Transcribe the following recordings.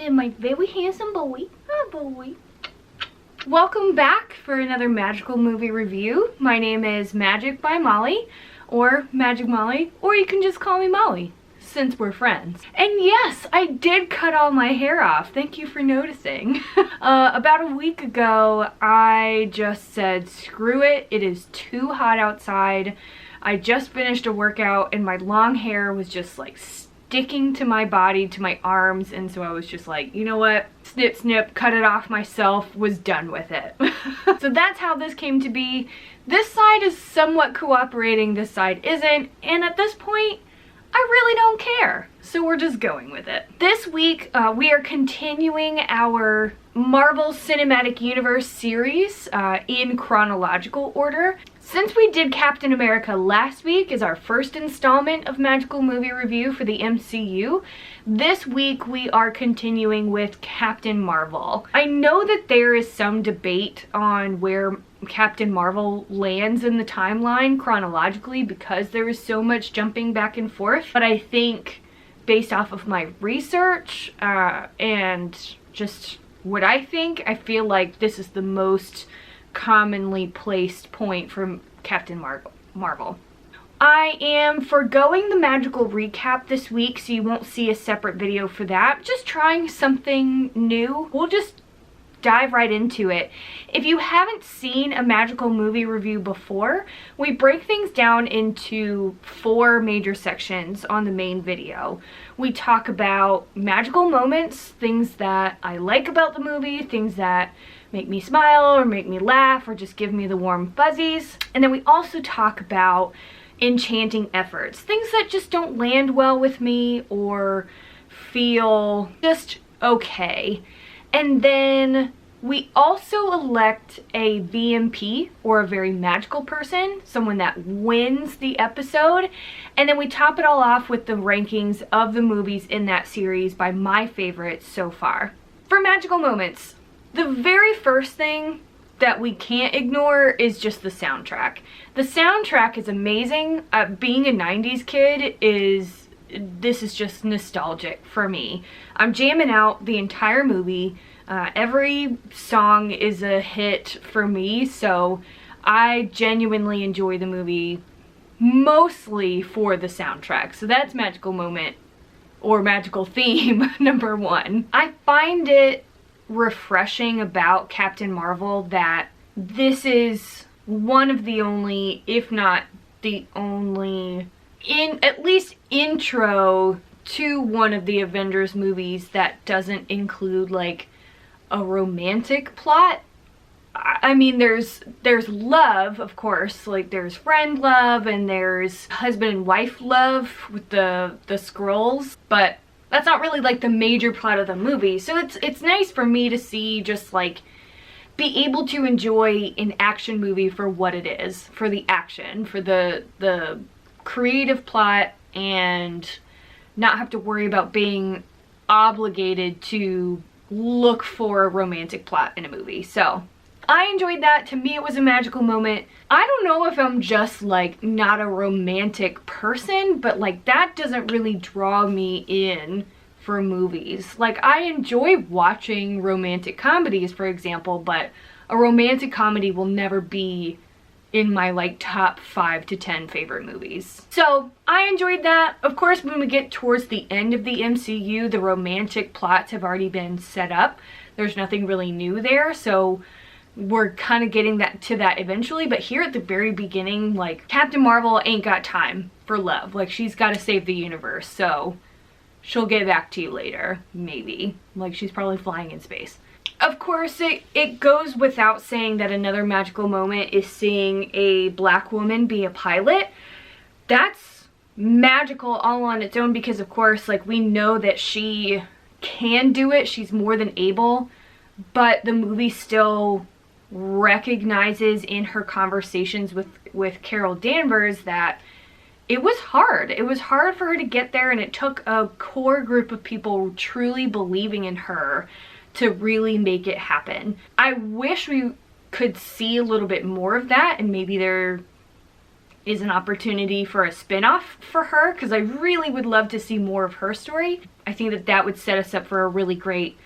Captain, my very handsome boy. Oh, boy. Welcome back for another magical movie review. My name is Magic by Molly, or Magic Molly, or you can just call me Molly, since we're friends. And yes, I did cut all my hair off. Thank you for noticing. About a week ago, I just said, screw it. It is too hot outside. I just finished a workout and my long hair was just like sticking to my body, to my arms, and so I was just like, you know what, snip snip, cut it off myself, was done with it. So that's how this came to be. This side is somewhat cooperating, this side isn't, and at this point I really don't care, so we're just going with it. This week we are continuing our Marvel Cinematic Universe series in chronological order. Since we did Captain America last week as our first installment of Magical Movie Review for the MCU, this week we are continuing with Captain Marvel. I know that there is some debate on where Captain Marvel lands in the timeline chronologically because there is so much jumping back and forth, but I think based off of my research and just what I think, I feel like this is the most commonly placed point from Captain Marvel. I am forgoing the magical recap this week, so you won't see a separate video for that. Just trying something new. We'll just dive right into it. If you haven't seen a magical movie review before, we break things down into 4 major sections on the main video. We talk about magical moments, things that I like about the movie, things that make me smile or make me laugh or just give me the warm fuzzies. And then we also talk about enchanting efforts, things that just don't land well with me or feel just okay. And then we also elect a VMP, or a very magical person, someone that wins the episode. And then we top it all off with the rankings of the movies in that series by my favorites so far. For magical moments, the very first thing that we can't ignore is just the soundtrack. The soundtrack is amazing. Being a 90s kid this is just nostalgic for me. I'm jamming out the entire movie. Every song is a hit for me, so I genuinely enjoy the movie mostly for the soundtrack. So that's magical moment, or magical theme, number 1. I find it refreshing about Captain Marvel that this is one of the only, if not the only, at least intro to one of the Avengers movies that doesn't include like a romantic plot. I mean, there's love, of course, like there's friend love and there's husband and wife love with the Skrulls, but that's not really like the major plot of the movie. So it's nice for me to see, just like be able to enjoy an action movie for what it is, for the action, for the creative plot, and not have to worry about being obligated to look for a romantic plot in a movie. So I enjoyed that. To me, it was a magical moment. I don't know if I'm just like not a romantic person, but like that doesn't really draw me in for movies. Like I enjoy watching romantic comedies, for example, but a romantic comedy will never be in my like top 5 to 10 favorite movies. So I enjoyed that. Of course, when we get towards the end of the MCU, the romantic plots have already been set up. There's nothing really new there, so we're kind of getting to that eventually. But here at the very beginning, like Captain Marvel ain't got time for love. Like she's got to save the universe, so she'll get back to you later, maybe. Like she's probably flying in space. Of course, it goes without saying that another magical moment is seeing a black woman be a pilot. That's magical all on its own because, of course, like we know that she can do it. She's more than able, but the movie still recognizes in her conversations with Carol Danvers that it was hard. It was hard for her to get there, and it took a core group of people truly believing in her to really make it happen. I wish we could see a little bit more of that, and maybe they're is an opportunity for a spin-off for her, because I really would love to see more of her story. I think that that would set us up for a really great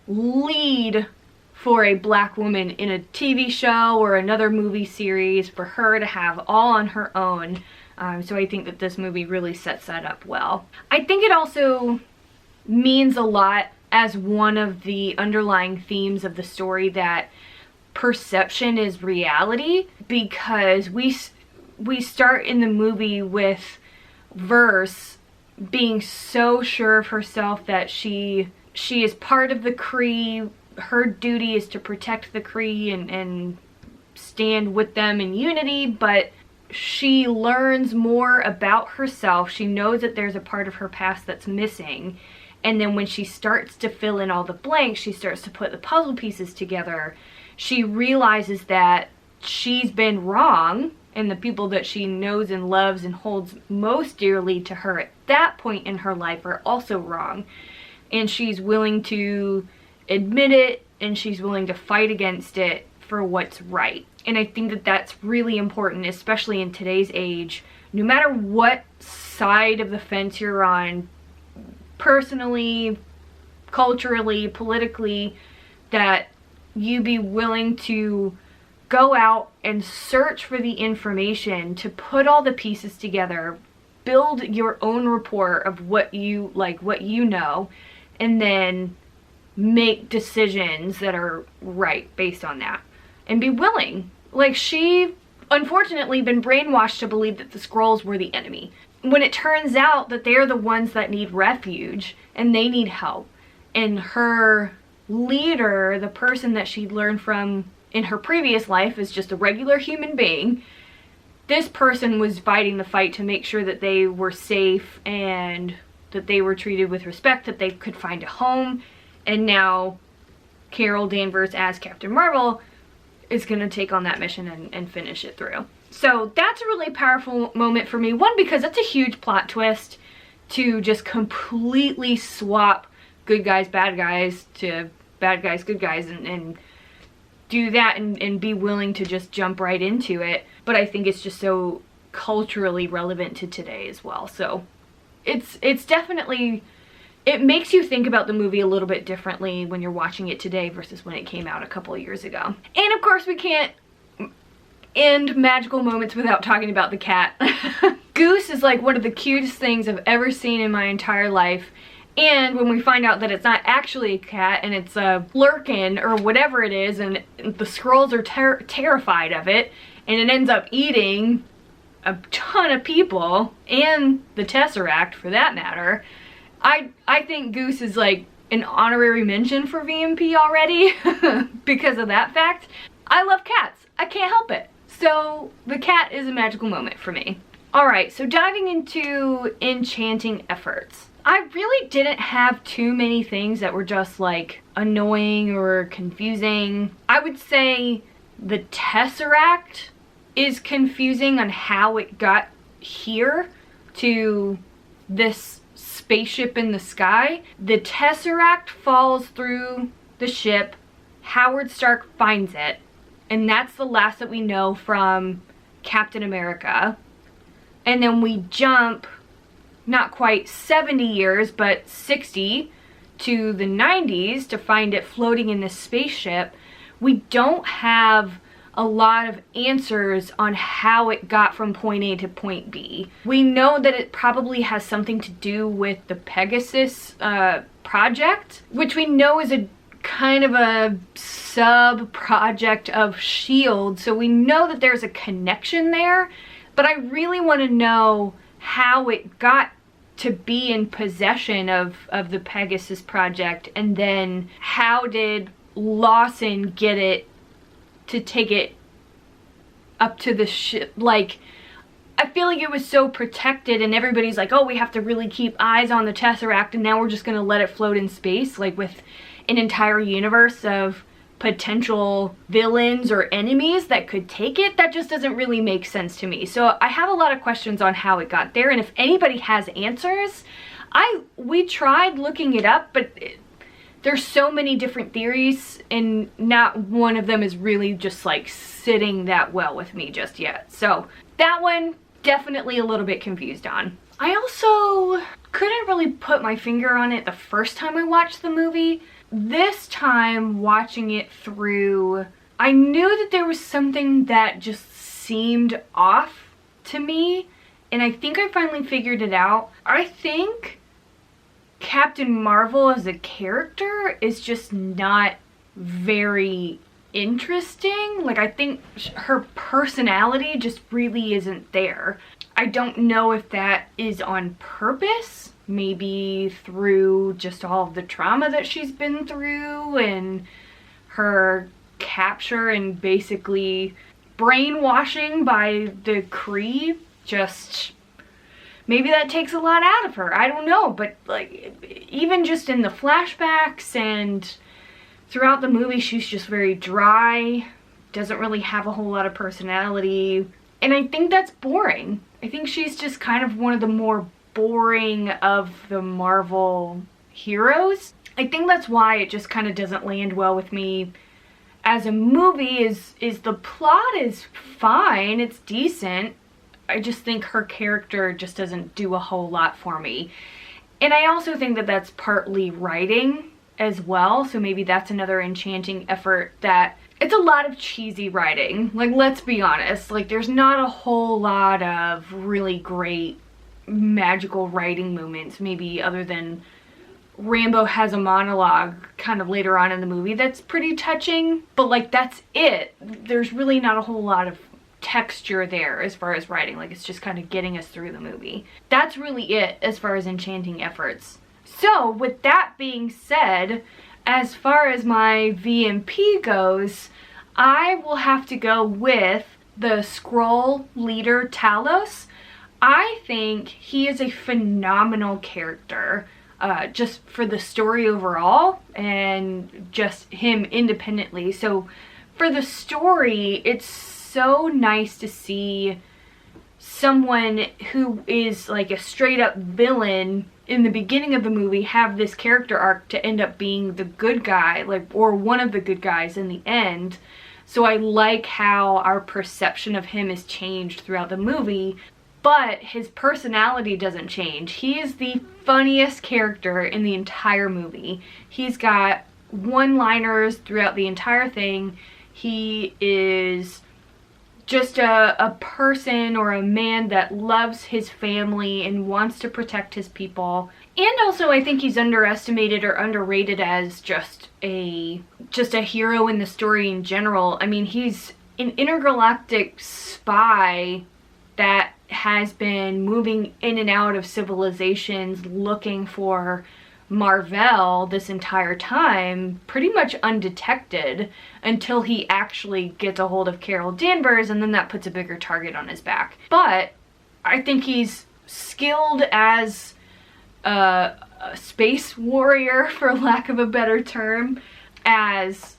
lead for a black woman in a TV show or another movie series, for her to have all on her own. So I think that this movie really sets that up well. I think it also means a lot as one of the underlying themes of the story, that perception is reality, because we start in the movie with Verse being so sure of herself that she is part of the Kree. Her duty is to protect the Kree and stand with them in unity, but she learns more about herself. She knows that there's a part of her past that's missing, and then when she starts to fill in all the blanks, she starts to put the puzzle pieces together, she realizes that she's been wrong, and the people that she knows and loves and holds most dearly to her at that point in her life are also wrong. And she's willing to admit it, and she's willing to fight against it for what's right. And I think that that's really important, especially in today's age. No matter what side of the fence you're on, personally, culturally, politically, that you be willing to go out and search for the information, to put all the pieces together, build your own rapport of what you like, what you know, and then make decisions that are right based on that. And be willing. Like, she unfortunately been brainwashed to believe that the Skrulls were the enemy, when it turns out that they're the ones that need refuge and they need help. And her leader, the person that she'd learned from in her previous life, is just a regular human being. This person was fighting the fight to make sure that they were safe and that they were treated with respect, that they could find a home. And now Carol Danvers as Captain Marvel is going to take on that mission and finish it through. So that's a really powerful moment for me. One, because it's a huge plot twist to just completely swap good guys, bad guys to bad guys, good guys, and do that and be willing to just jump right into it. But I think it's just so culturally relevant to today as well. So it's definitely, it makes you think about the movie a little bit differently when you're watching it today versus when it came out a couple of years ago. And of course we can't end magical moments without talking about the cat. Goose is like one of the cutest things I've ever seen in my entire life. And when we find out that it's not actually a cat and it's a Lurkin or whatever it is, and the Skrulls are terrified of it, and it ends up eating a ton of people, and the Tesseract for that matter, I think Goose is like an honorary mention for VMP already because of that fact. I love cats. I can't help it. So the cat is a magical moment for me. Alright, so diving into enchanting efforts. I really didn't have too many things that were just like annoying or confusing. I would say the Tesseract is confusing on how it got here to this spaceship in the sky. The Tesseract falls through the ship. Howard Stark finds it. And that's the last that we know from Captain America. And then we jump not quite 70 years, but 60 to the 90s to find it floating in this spaceship. We don't have a lot of answers on how it got from point A to point B. We know that it probably has something to do with the Pegasus project, which we know is a kind of a sub-project of S.H.I.E.L.D., so we know that there's a connection there, but I really want to know how it got to be in possession of the Pegasus project, and then how did Lawson get it to take it up to the ship. Like, I feel like it was so protected, and everybody's like, oh, we have to really keep eyes on the Tesseract, and now we're just gonna let it float in space, like with an entire universe of potential villains or enemies that could take it. That just doesn't really make sense to me. So I have a lot of questions on how it got there, and if anybody has answers, we tried looking it up, but there's so many different theories and not one of them is really just like sitting that well with me just yet. So that one, definitely a little bit confused on. I also couldn't really put my finger on it the first time I watched the movie. This time watching it through, I knew that there was something that just seemed off to me, and I think I finally figured it out. I think Captain Marvel as a character is just not very interesting. Like, I think her personality just really isn't there. I don't know if that is on purpose, maybe through just all of the trauma that she's been through and her capture and basically brainwashing by the Kree. Just maybe that takes a lot out of her. I don't know, but like even just in the flashbacks and throughout the movie, she's just very dry, doesn't really have a whole lot of personality, and I think that's boring. I think she's just kind of one of the more boring of the Marvel heroes. I think that's why it just kind of doesn't land well with me as a movie. Is the plot is fine, it's decent. I just think her character just doesn't do a whole lot for me. And I also think that that's partly writing as well, so maybe that's another enchanting effort. That it's a lot of cheesy writing. Like, let's be honest, like there's not a whole lot of really great magical writing moments, maybe other than Rambo has a monologue kind of later on in the movie that's pretty touching, but like that's it. There's really not a whole lot of texture there as far as writing. Like, it's just kind of getting us through the movie. That's really it as far as enchanting efforts. So with that being said, as far as my VMP goes, I will have to go with the Skrull leader Talos. I think he is a phenomenal character, just for the story overall and just him independently. So for the story, it's so nice to see someone who is like a straight up villain in the beginning of the movie have this character arc to end up being the good guy, like, or one of the good guys in the end. So I like how our perception of him is changed throughout the movie, but his personality doesn't change. He is the funniest character in the entire movie. He's got one-liners throughout the entire thing. He is just a person or a man that loves his family and wants to protect his people. And also I think he's underestimated or underrated as just a hero in the story in general. I mean, he's an intergalactic spy that has been moving in and out of civilizations looking for Marvel this entire time, pretty much undetected, until he actually gets a hold of Carol Danvers, and then that puts a bigger target on his back. But I think he's skilled as a space warrior, for lack of a better term, as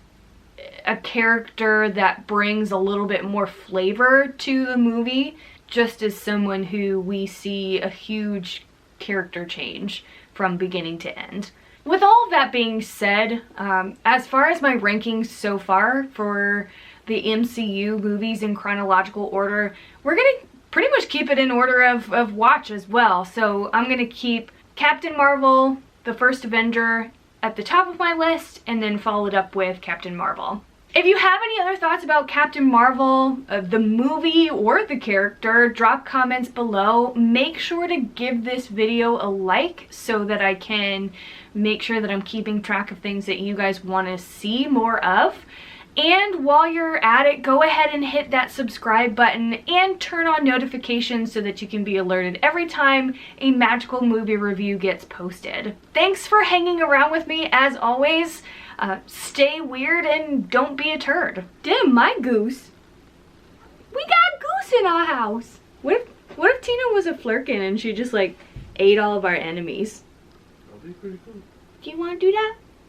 a character that brings a little bit more flavor to the movie, just as someone who we see a huge character change from beginning to end. With all of that being said, as far as my rankings so far for the MCU movies in chronological order, we're gonna pretty much keep it in order of watch as well. So I'm gonna keep Captain Marvel, the first Avenger, at the top of my list, and then followed up with Captain Marvel. If you have any other thoughts about Captain Marvel, the movie, or the character, drop comments below. Make sure to give this video a like so that I can make sure that I'm keeping track of things that you guys want to see more of. And while you're at it, go ahead and hit that subscribe button and turn on notifications so that you can be alerted every time a magical movie review gets posted. Thanks for hanging around with me as always. Stay weird and don't be a turd. Damn, my goose. We got goose in our house. What if Tina was a flirkin and she just like ate all of our enemies? That'd be pretty cool. Do you want to do that?